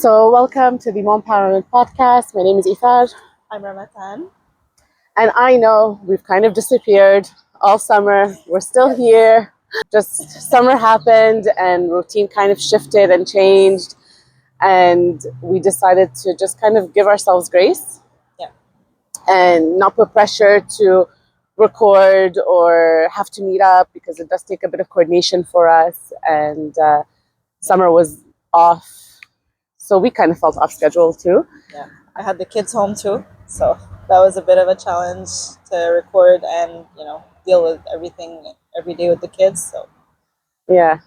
So, welcome to the Mompowerment podcast. My name is Ifar, I'm Ramatan. and I know we've kind of disappeared all summer. We're still here. Just summer happened, and routine kind of shifted and changed, and we decided to just kind of give ourselves grace Yeah. and not put pressure to record or have to meet up because it does take a bit of coordination for us. And summer was off. So we kind of felt off schedule too. Yeah. I had the kids home too, so that was a bit of a challenge to record and, deal with everything every day with the kids. So Yeah.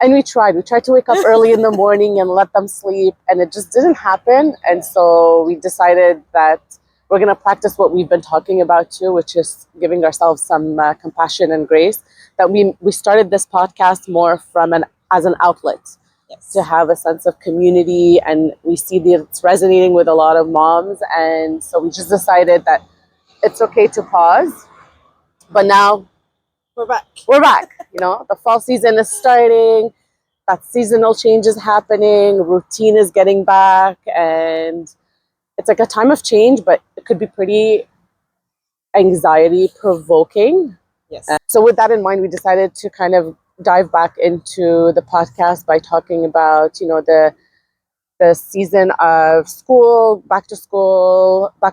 And we tried. We tried to wake up early in the morning and let them sleep, and it just didn't happen. And so we decided that we're going to practice what we've been talking about too, which is giving ourselves some compassion and grace. That we started this podcast more from as an outlet. yes. To have a sense of community, and we see that it's resonating with a lot of moms, and so we just decided that it's okay to pause, but now We're back. The fall season is starting, that seasonal change is happening, routine is getting back, and it's like a time of change, but it could be pretty anxiety provoking. Yes. So with that in mind, we decided to kind of dive back into the podcast by talking about, the season of school, back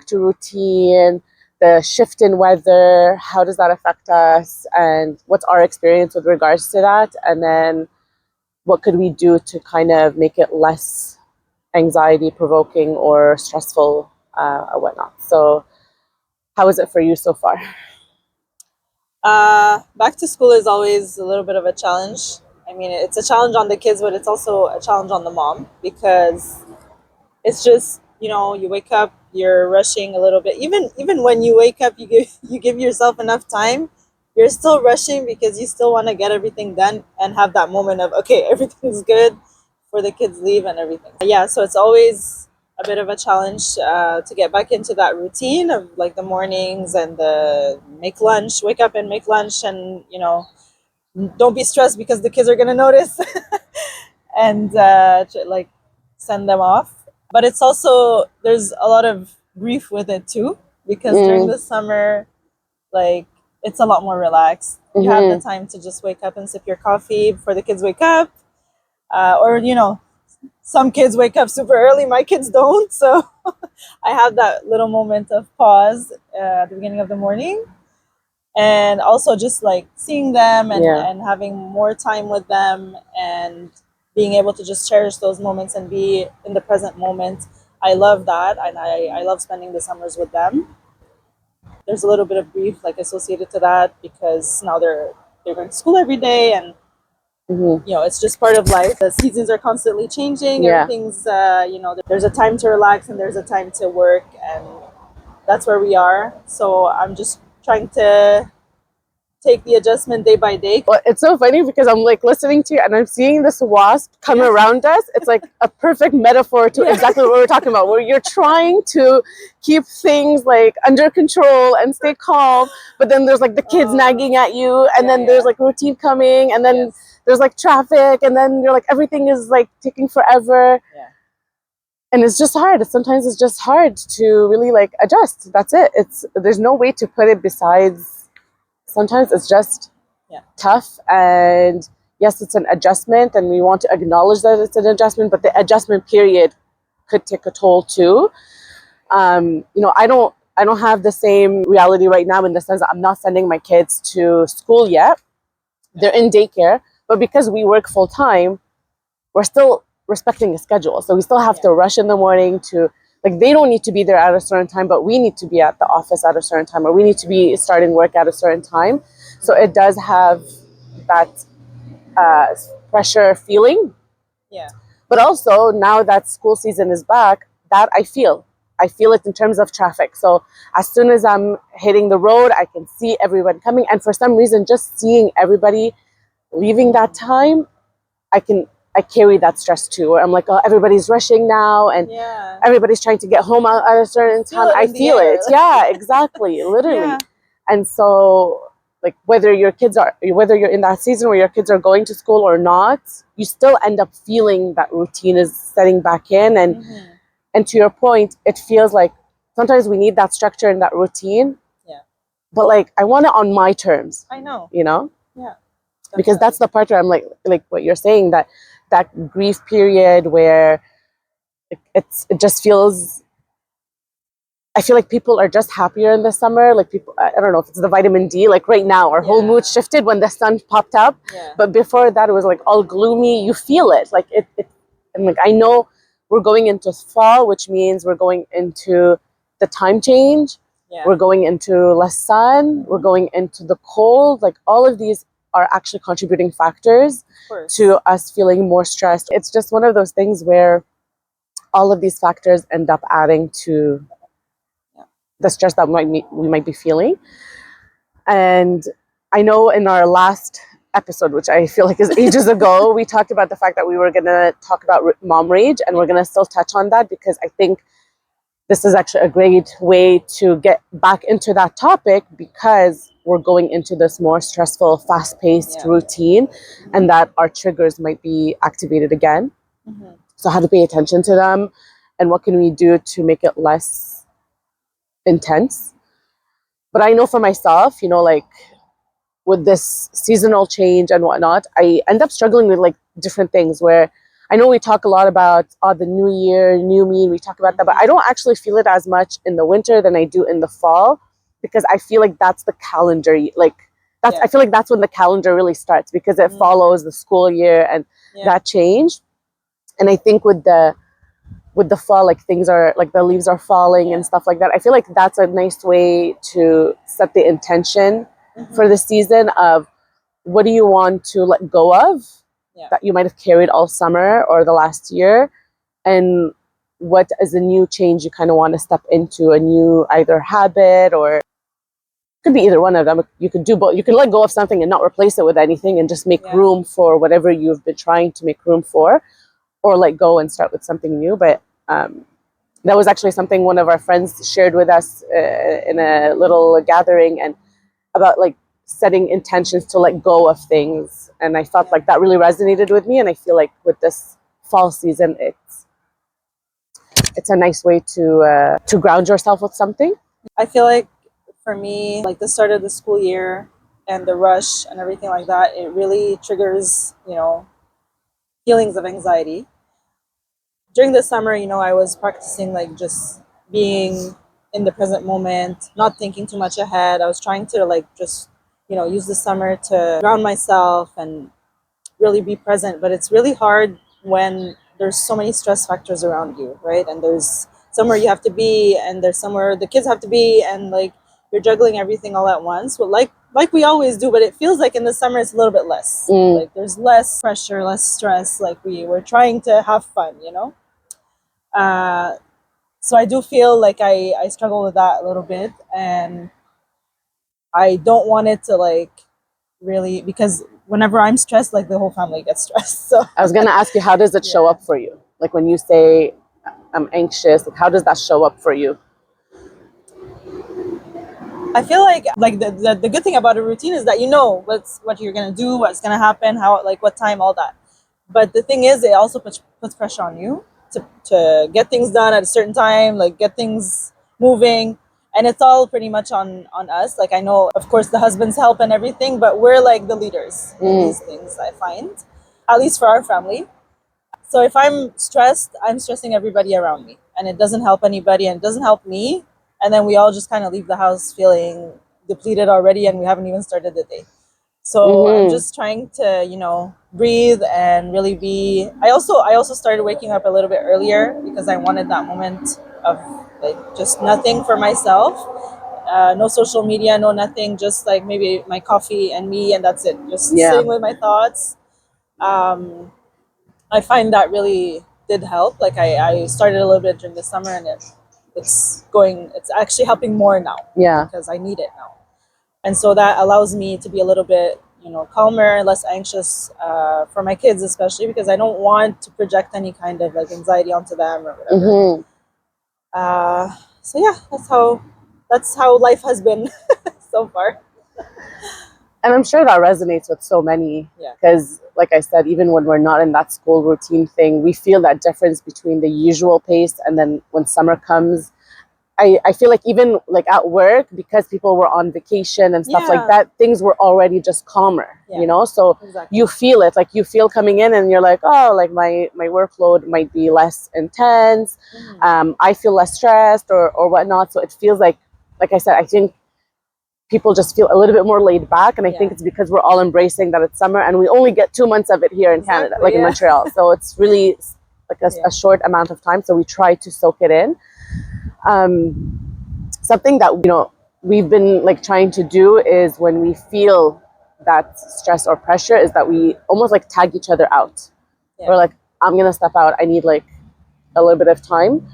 to routine, the shift in weather, how does that affect us, and what's our experience with regards to that, and then what could we do to kind of make it less anxiety provoking or stressful or whatnot. So how is it for you so far? Back to school is always a little bit of a challenge. I mean, it's a challenge on the kids, but it's also a challenge on the mom because it's just, you wake up, you're rushing a little bit. Even when you wake up, you give yourself enough time. You're still rushing because you still want to get everything done and have that moment of, okay, everything's good for the kids leave and everything. Yeah, so it's always a bit of a challenge to get back into that routine of like the mornings and the wake up and make lunch, and don't be stressed because the kids are gonna notice, and like send them off. But it's also, there's a lot of grief with it too, because during the summer, like, it's a lot more relaxed. You have the time to just wake up and sip your coffee before the kids wake up, or some kids wake up super early, my kids don't, so I have that little moment of pause at the beginning of the morning, and also just like seeing them and having more time with them and being able to just cherish those moments and be in the present moment. I love that, and I love spending the summers with them. There's a little bit of grief like associated to that because now they're going to school every day, and it's just part of life. The seasons are constantly changing. Everything's there's a time to relax and there's a time to work, and that's where we are. So I'm just trying to take the adjustment day by day. Well, it's so funny because I'm like listening to you and I'm seeing this wasp come around us. It's like a perfect metaphor to exactly what we're talking about, where you're trying to keep things like under control and stay calm, but then there's like the kids nagging at you, and then there's like routine coming, and then there's like traffic, and then you're like everything is like taking forever. And it's just hard. Sometimes it's just hard to really like adjust. That's it. There's no way to put it besides sometimes it's just tough, and yes, it's an adjustment, and we want to acknowledge that it's an adjustment, but the adjustment period could take a toll too. I don't have the same reality right now, in the sense that I'm not sending my kids to school yet. They're in daycare, but because we work full time, we're still respecting a schedule. So we still have to rush in the morning to, like, they don't need to be there at a certain time, but we need to be at the office at a certain time, or we need to be starting work at a certain time. So it does have that pressure feeling. But also, now that school season is back, that I feel it in terms of traffic. So as soon as I'm hitting the road, I can see everyone coming. And for some reason, just seeing everybody leaving that time, I carry that stress too, where I'm like, oh, everybody's rushing now, and everybody's trying to get home at a certain time. I feel it. Yeah, exactly. Literally. And so like whether you're in that season where your kids are going to school or not, you still end up feeling that routine is setting back in. And to your point, it feels like sometimes we need that structure and that routine. Yeah. But like I want it on my terms. I know. You know? Yeah. Because that's the part where I'm like what you're saying, that grief period where it just feels, I feel like people are just happier in the summer. Like people, I don't know if it's the vitamin D. Like right now, our whole mood shifted when the sun popped up. Yeah. But before that, it was like all gloomy. You feel it, like it. And like I know we're going into fall, which means we're going into the time change. Yeah. We're going into less sun. We're going into the cold. Like all of these are actually contributing factors to us feeling more stressed. It's just one of those things where all of these factors end up adding to the stress that we might be feeling. And I know in our last episode, which I feel like is ages ago, we talked about the fact that we were going to talk about mom rage, and we're going to still touch on that because I think this is actually a great way to get back into that topic, because we're going into this more stressful, fast-paced routine, and that our triggers might be activated again. So how to pay attention to them, and what can we do to make it less intense. But I know for myself, like with this seasonal change and whatnot, I end up struggling with like different things where I know we talk a lot about the new year, new me, we talk about that, but I don't actually feel it as much in the winter than I do in the fall, because I feel like that's the calendar, I feel like that's when the calendar really starts, because it follows the school year and that change. And I think with the fall, like things are like the leaves are falling and stuff like that. I feel like that's a nice way to set the intention for the season of what do you want to let go of that you might have carried all summer or the last year, and what is a new change you kind of want to step into, a new either habit, or could be either one of them. You could do both. You can let go of something and not replace it with anything and just make room for whatever you've been trying to make room for, or let go and start with something new. But that was actually something one of our friends shared with us in a little gathering, and about like setting intentions to let go of things. And I felt like that really resonated with me. And I feel like with this fall season, it's a nice way to ground yourself with something. I feel like for me, like the start of the school year and the rush and everything like that, it really triggers, feelings of anxiety. During the summer, I was practicing like just being in the present moment, not thinking too much ahead. I was trying to like just, use the summer to ground myself and really be present. But it's really hard when there's so many stress factors around you, right? And there's somewhere you have to be, and there's somewhere the kids have to be, and like you're juggling everything all at once. Well, like we always do, but it feels like in the summer it's a little bit less. Like there's less pressure, less stress. Like we're trying to have fun, so I do feel like I struggle with that a little bit, and I don't want it to like really, because whenever I'm stressed, like the whole family gets stressed. So I was going to ask you, how does it show up for you? Like when you say I'm anxious, like how does that show up for you? I feel like the good thing about a routine is that what you're gonna do, what's gonna happen, how, like what time, all that. But the thing is, it also puts pressure on you to get things done at a certain time, like get things moving, and it's all pretty much on us. Like I know, of course, the husbands help and everything, but we're like the leaders in these things, I find, at least for our family. So if I'm stressed, I'm stressing everybody around me, and it doesn't help anybody, and it doesn't help me. And then we all just kind of leave the house feeling depleted already, and we haven't even started the day. So I'm just trying to, breathe and really be. I also started waking up a little bit earlier because I wanted that moment of like just nothing for myself. No social media, no nothing, just like maybe my coffee and me, and that's it. Just sitting with my thoughts. I find that really did help. Like I started a little bit during the summer, and it's actually helping more now. Yeah. Because I need it now. And so that allows me to be a little bit, calmer, less anxious for my kids, especially because I don't want to project any kind of like anxiety onto them or whatever. So yeah, that's how life has been so far. And I'm sure that resonates with so many, Yeah. because like I said, even when we're not in that school routine thing, we feel that difference between the usual pace and then when summer comes. I feel like even like at work, because people were on vacation and stuff like Yeah. that, things were already just calmer, Yeah. you know? So Exactly. you feel it, like you feel coming in and you're like, oh, like my workload might be less intense. I feel less stressed or whatnot. So it feels like I said, I think people just feel a little bit more laid back. And I think Yeah. it's because we're all embracing that it's summer and we only get 2 months of it here in Canada, Exactly, like in yeah. Montreal. So it's really like Yeah. a short amount of time. So we try to soak it in. Something that, you know, we've been like trying to do is when we feel that stress or pressure is that we almost like tag each other out. Yeah. We're like, I'm gonna step out, I need like a little bit of time.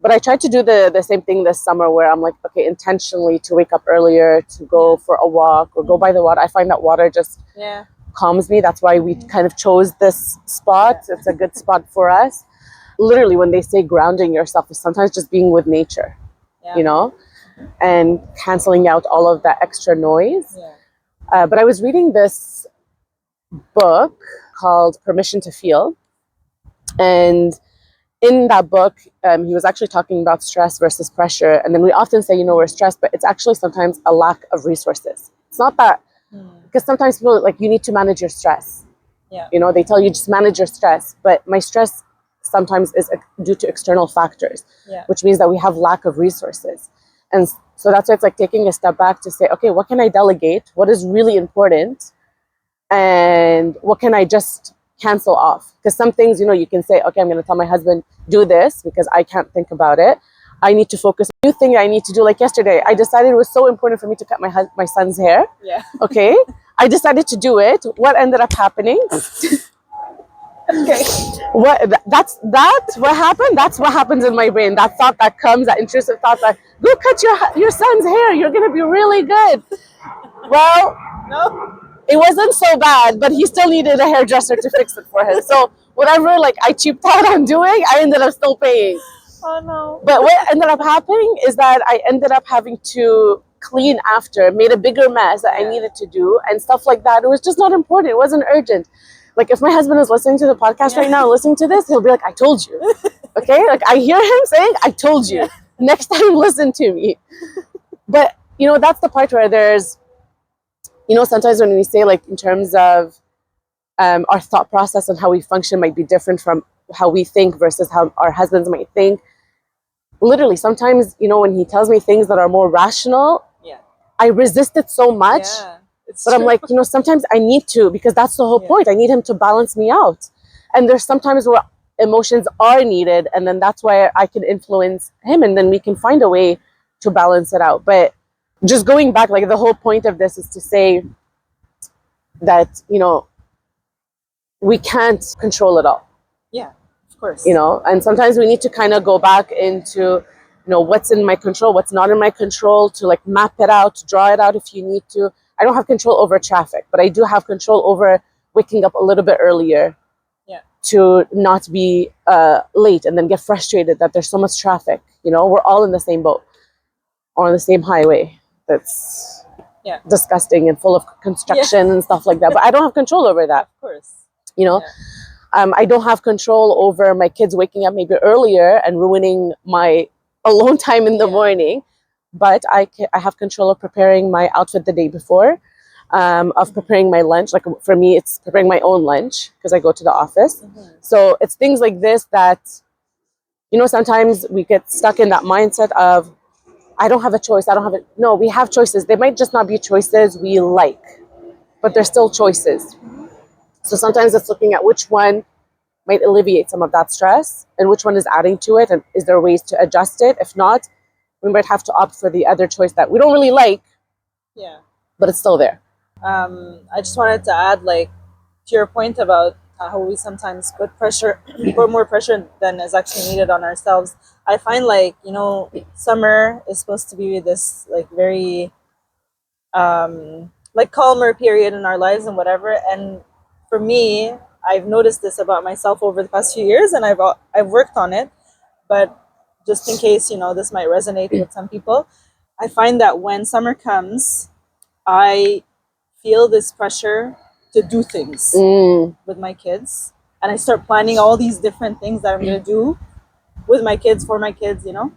But I tried to do the same thing this summer where I'm like, okay, intentionally to wake up earlier, to go for a walk or go by the water. I find that water just Yeah. calms me. That's why we kind of chose this spot. Yeah. It's a good spot for us. Literally, when they say grounding yourself is sometimes just being with nature, Yeah. you know, and canceling out all of that extra noise. Yeah. But I was reading this book called Permission to Feel. And in that book, he was actually talking about stress versus pressure. And then we often say, you know, we're stressed, but it's actually sometimes a lack of resources. It's not that, because sometimes people like, you need to manage your stress. Yeah. You know, they tell you just manage your stress. But my stress sometimes is due to external factors, Yeah. which means that we have lack of resources. And so that's why it's like taking a step back to say, okay, what can I delegate? What is really important? And what can I just cancel off? Because some things, you know, you can say, okay, I'm going to tell my husband, do this because I can't think about it. I need to focus. New thing I need to do, like yesterday, I decided it was so important for me to cut my son's hair. Yeah. Okay. I decided to do it. What ended up happening? Okay. What happened? That's what happens in my brain. That thought that comes, that intrusive thought that, go cut your son's hair. You're going to be really good. Well, No. it wasn't so bad, but he still needed a hairdresser to fix it for him. So whatever like I cheaped out on doing, I ended up still paying. Oh no. But what ended up happening is that I ended up having to clean after, made a bigger mess that I needed to do and stuff like that. It was just not important. It wasn't urgent. Like if my husband is listening to the podcast right now, listening to this, he'll be like, I told you. Okay? Like I hear him saying, I told you. Next time, listen to me. But, you know, that's the part where there's, you know, sometimes when we say like in terms of our thought process and how we function might be different from how we think versus how our husbands might think. Literally, sometimes, you know, when he tells me things that are more rational, I resist it so much. Yeah. But I'm like, you know, sometimes I need to, because that's the whole point. I need him to balance me out. And there's sometimes where emotions are needed, and then that's why I can influence him, and then we can find a way to balance it out. But just going back, like the whole point of this is to say that, you know, we can't control it all. Yeah, of course. You know, and sometimes we need to kind of go back into, you know, what's in my control, what's not in my control, to like map it out, to draw it out if you need to. I don't have control over traffic, but I do have control over waking up a little bit earlier to not be late and then get frustrated that there's so much traffic. You know, we're all in the same boat or on the same highway that's disgusting and full of construction and stuff like that. But I don't have control over that. Of course. You know, I don't have control over my kids waking up maybe earlier and ruining my alone time in the morning. But I have control of preparing my outfit the day before, of preparing my lunch. Like for me, it's preparing my own lunch because I go to the office. So it's things like this that, you know, sometimes we get stuck in that mindset of, I don't have a choice. No, we have choices. They might just not be choices we like, but they're still choices. So sometimes it's looking at which one might alleviate some of that stress and which one is adding to it, and is there ways to adjust it? If not, we might have to opt for the other choice that we don't really like, but it's still there. I just wanted to add, like, to your point about how we sometimes put more pressure than is actually needed on ourselves. I find, like, you know, summer is supposed to be this like very like calmer period in our lives and whatever. And for me, I've noticed this about myself over the past few years, and I've worked on it. But just in case, you know, this might resonate with some people, I find that when summer comes, I feel this pressure to do things with my kids, and I start planning all these different things that I'm going to do with my kids, for my kids, you know.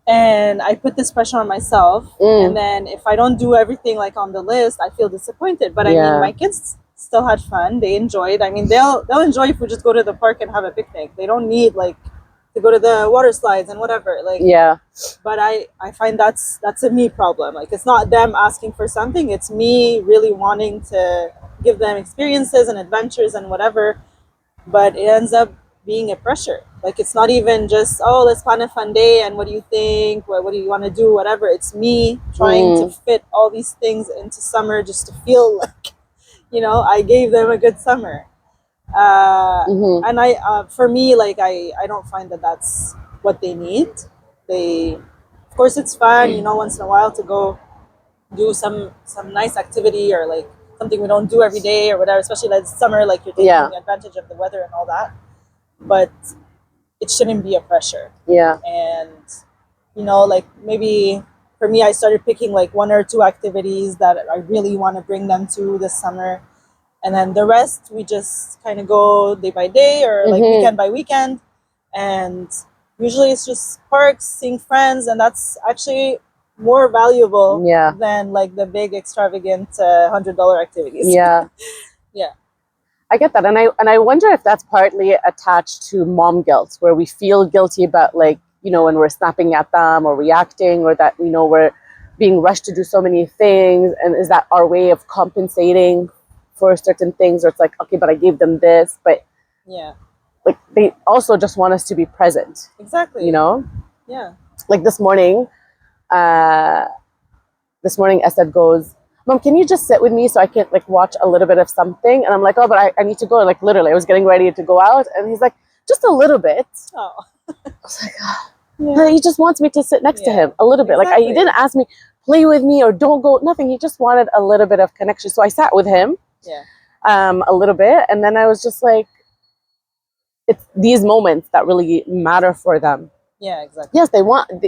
And I put this pressure on myself, and then if I don't do everything like on the list, I feel disappointed. But I mean, my kids still had fun, they enjoyed. I mean, they'll enjoy if we just go to the park and have a picnic. They don't need like to go to the water slides and whatever, like. But I find that's a me problem. Like, it's not them asking for something, it's me really wanting to give them experiences and adventures and whatever. But it ends up being a pressure. Like, it's not even just, oh, let's plan a fun day and what do you think, what do you want to do, whatever. It's me trying to fit all these things into summer just to feel like, you know, I gave them a good summer. And for me, like, I don't find that that's what they need. They, of course, it's fun, you know, once in a while to go do some nice activity, or like something we don't do every day or whatever, especially like summer, like you're taking advantage of the weather and all that. But it shouldn't be a pressure. And, you know, like, maybe for me, I started picking like 1 or 2 activities that I really want to bring them to this summer. And then the rest, we just kind of go day by day, or like weekend by weekend. And usually it's just parks, seeing friends, and that's actually more valuable than like the big extravagant $100 activities. Yeah. I get that. And I wonder if that's partly attached to mom guilt, where we feel guilty about, like, you know, when we're snapping at them or reacting, or that, you know, we're being rushed to do so many things. And is that our way of compensating for certain things? Or it's like, okay, but I gave them this, but like, they also just want us to be present. Exactly. You know? Yeah. Like this morning, Esed goes, Mom, can you just sit with me so I can like watch a little bit of something? And I'm like, oh, but I need to go. Like, literally, I was getting ready to go out. And he's like, just a little bit. Oh. I was like, oh. He just wants me to sit next to him a little bit. Like, he didn't ask me, play with me or don't go, nothing. He just wanted a little bit of connection. So I sat with him a little bit. And then I was just like, it's these moments that really matter for them. Yeah, exactly. Yes,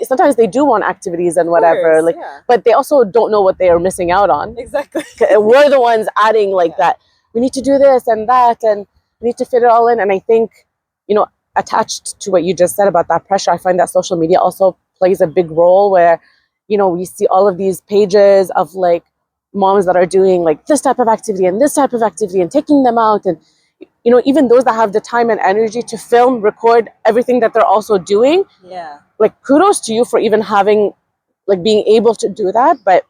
sometimes they do want activities and whatever, like, but they also don't know what they are missing out on. Exactly. We're the ones adding like that. We need to do this and that, and we need to fit it all in. And I think, you know, attached to what you just said about that pressure, I find that social media also plays a big role, where, you know, we see all of these pages of like moms that are doing like this type of activity and this type of activity and taking them out, and, you know, even those that have the time and energy to film, record everything that they're also doing. Yeah. Like, kudos to you for even having, like, being able to do that. But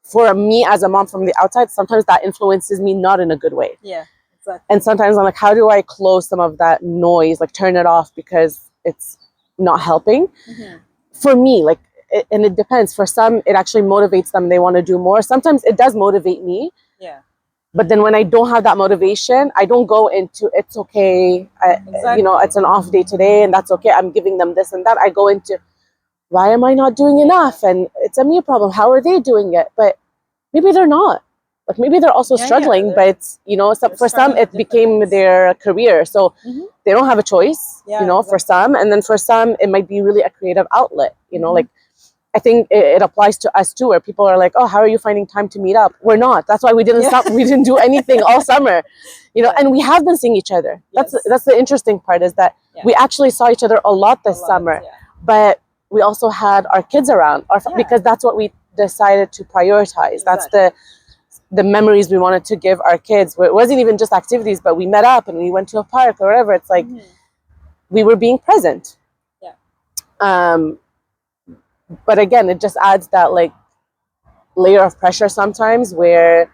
for me as a mom from the outside, sometimes that influences me not in a good way. Yeah, exactly. And sometimes I'm like, how do I close some of that noise, like turn it off because it's not helping? For me, like, and it depends. For some, it actually motivates them. They want to do more. Sometimes it does motivate me. Yeah. But then when I don't have that motivation, I don't go into, it's okay, you know, it's an off day today and that's okay, I'm giving them this and that. I go into, why am I not doing enough? And it's a me problem. How are they doing it? But maybe they're not. Like, maybe they're also struggling, but it's, you know, for some, it became their career. So they don't have a choice, you know, for some. And then for some, it might be really a creative outlet, you know, like, I think it applies to us too, where people are like, oh, how are you finding time to meet up? We're not. That's why we didn't stop. We didn't do anything all summer, you know, and we have been seeing each other. That's the interesting part, is that we actually saw each other a lot this summer, but we also had our kids around, because that's what we decided to prioritize. That's the memories we wanted to give our kids. It wasn't even just activities, but we met up and we went to a park or whatever. It's like we were being present. But again, it just adds that like layer of pressure sometimes, where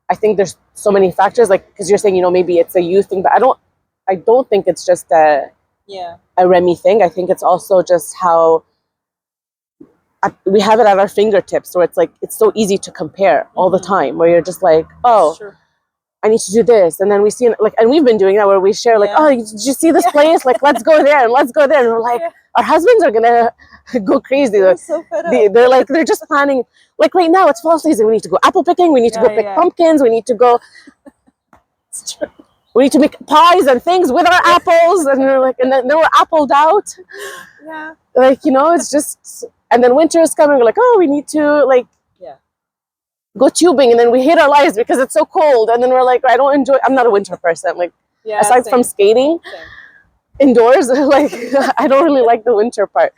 I think there's so many factors, like, because you're saying, you know, maybe it's a youth thing, but I don't think it's just a Remy thing. I think it's also just how we have it at our fingertips. So it's like, it's so easy to compare all the time, where you're just like, oh, I need to do this. And then we see, like, and we've been doing that, where we share like, oh, did you see this place? Like, let's go there and let's go there. And we're like, our husbands are going to go crazy. They're so fed up. They're like, they're just planning. Like, right now it's fall season. We need to go apple picking. We need to go pick pumpkins. We need to go. It's true. We need to make pies and things with our apples. And they're like, and then we're appled out. Yeah. Like, you know, it's just, and then winter is coming. We're like, oh, we need to, like, go tubing, and then we hate our lives because it's so cold, and then we're like, I'm not a winter person. Like, Yeah, aside from skating same. indoors, like I don't really like the winter part.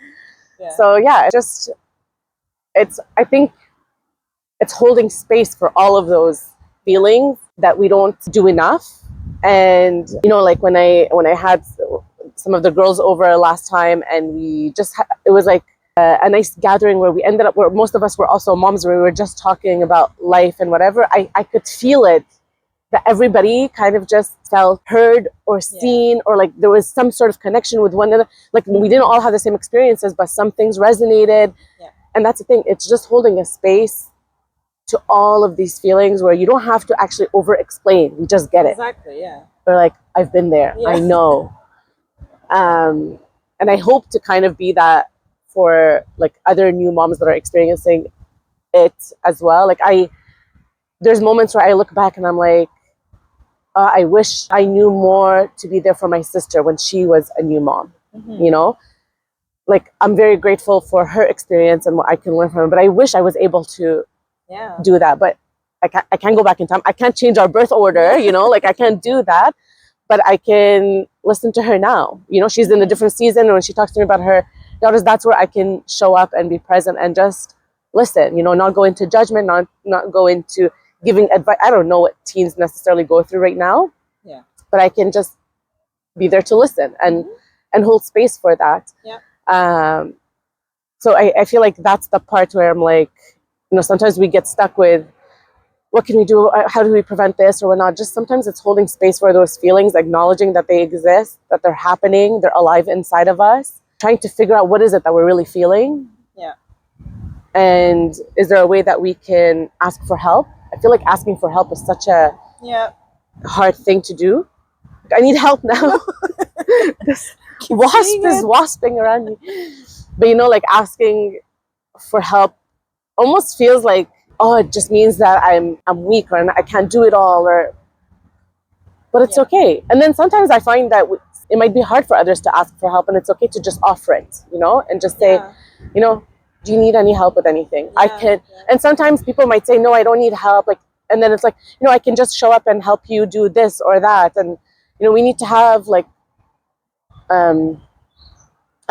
Yeah. So yeah, I think it's holding space for all of those feelings that we don't do enough. And like when I had some of the girls over last time, and we just it was like a nice gathering where we ended up, where most of us were also moms, where we were just talking about life and whatever. I could feel it, that everybody kind of just felt heard or seen, or like there was some sort of connection with one another. Like, we didn't all have the same experiences, but some things resonated. And that's the thing, it's just holding a space to all of these feelings where you don't have to actually over explain, you just get it. Exactly, yeah. Or like, I've been there, I know. And I hope to kind of be that for like other new moms that are experiencing it as well. Like, there's moments where I look back and I'm like, I wish I knew more to be there for my sister when she was a new mom. Like, I'm very grateful for her experience and what I can learn from her, but I wish I was able to do that. But I can't go back in time. I can't change our birth order, like I can't do that, but I can listen to her now. She's in a different season, and when she talks to me about her daughters, that's where I can show up and be present and just listen, not go into judgment, not go into giving advice. I don't know what teens necessarily go through right now, but I can just be there to listen and hold space for that. So I feel like that's the part where I'm like, sometimes we get stuck with, what can we do? How do we prevent this or whatnot? Just sometimes it's holding space for those feelings, acknowledging that they exist, that they're happening, they're alive inside of us, trying to figure out what is it that we're really feeling. And is there a way that we can ask for help? I feel like asking for help is such a hard thing to do. I need help now. This wasp is wasping around me. But like asking for help almost feels like, oh, it just means that I'm weak, or I can't do it all, but it's okay. And then sometimes I find that it might be hard for others to ask for help, and it's okay to just offer it, and just say, do you need any help with anything? I can. And sometimes people might say, no, I don't need help. Like, and then it's like, I can just show up and help you do this or that. And, we need to have like, I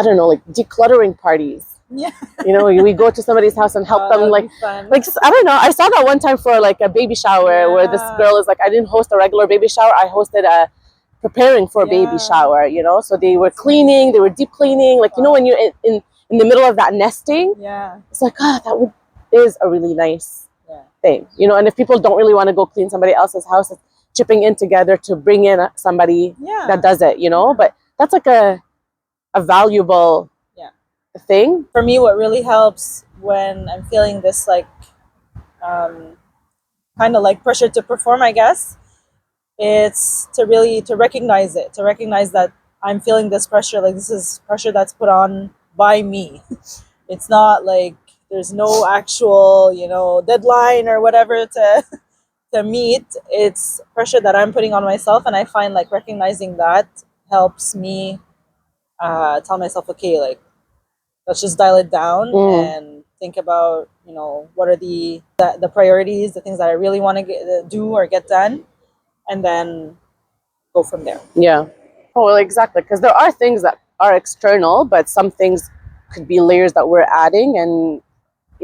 don't know, like decluttering parties. We go to somebody's house and help them, like I don't know. I saw that one time for like a baby shower where this girl is like, I didn't host a regular baby shower. I hosted a preparing for a baby shower, so they were cleaning, they were deep cleaning. Like, when you're in the middle of that nesting, it's like, is a really nice thing, and if people don't really want to go clean somebody else's house, it's chipping in together to bring in somebody that does it, but that's like a valuable thing. For me, what really helps when I'm feeling this like kind of like pressure to perform, I guess, it's to recognize it, to recognize that I'm feeling this pressure, like this is pressure that's put on by me. It's not like there's no actual, deadline or whatever to meet. It's pressure that I'm putting on myself, and I find like recognizing that helps me tell myself, okay, like, let's just dial it down and think about, what are the priorities, the things that I really want to do or get done, and then go from there. Yeah. Oh, well, exactly. Because there are things that are external, but some things could be layers that we're adding. And,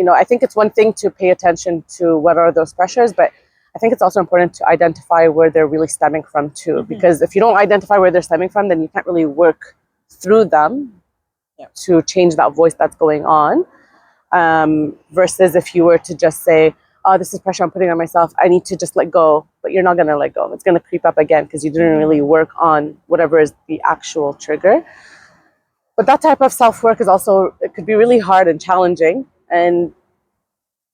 I think it's one thing to pay attention to what are those pressures, but I think it's also important to identify where they're really stemming from too. Because if you don't identify where they're stemming from, then you can't really work through them to change that voice that's going on. Versus if you were to just say, oh, this is pressure I'm putting on myself, I need to just let go. But you're not going to let go. It's going to creep up again because you didn't really work on whatever is the actual trigger. But that type of self-work is also, it could be really hard and challenging. And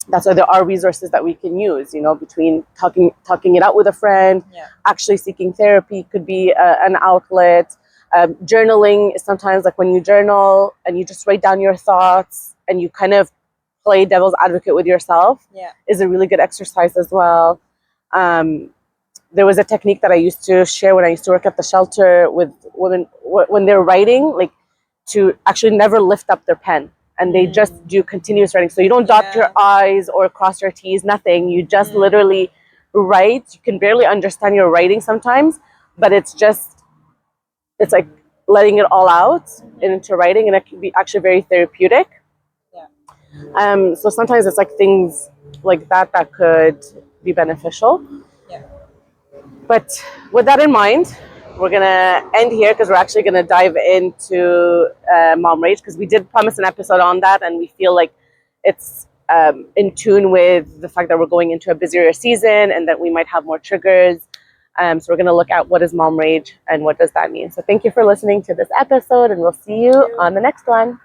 that's why there are resources that we can use, between talking it out with a friend, actually seeking therapy could be an outlet. Journaling is sometimes like when you journal and you just write down your thoughts and you kind of play devil's advocate with yourself is a really good exercise as well. There was a technique that I used to share when I used to work at the shelter with women when they're writing, like to actually never lift up their pen. and they just do continuous writing. So you don't dot your I's or cross your T's, nothing. You just literally write. You can barely understand your writing sometimes, but it's like letting it all out into writing, and it can be actually very therapeutic. So sometimes it's like things like that could be beneficial. But with that in mind, we're gonna end here because we're actually gonna dive into mom rage, because we did promise an episode on that, and we feel like it's in tune with the fact that we're going into a busier season and that we might have more triggers. So we're gonna look at what is mom rage and what does that mean. So thank you for listening to this episode, and we'll see you on the next one.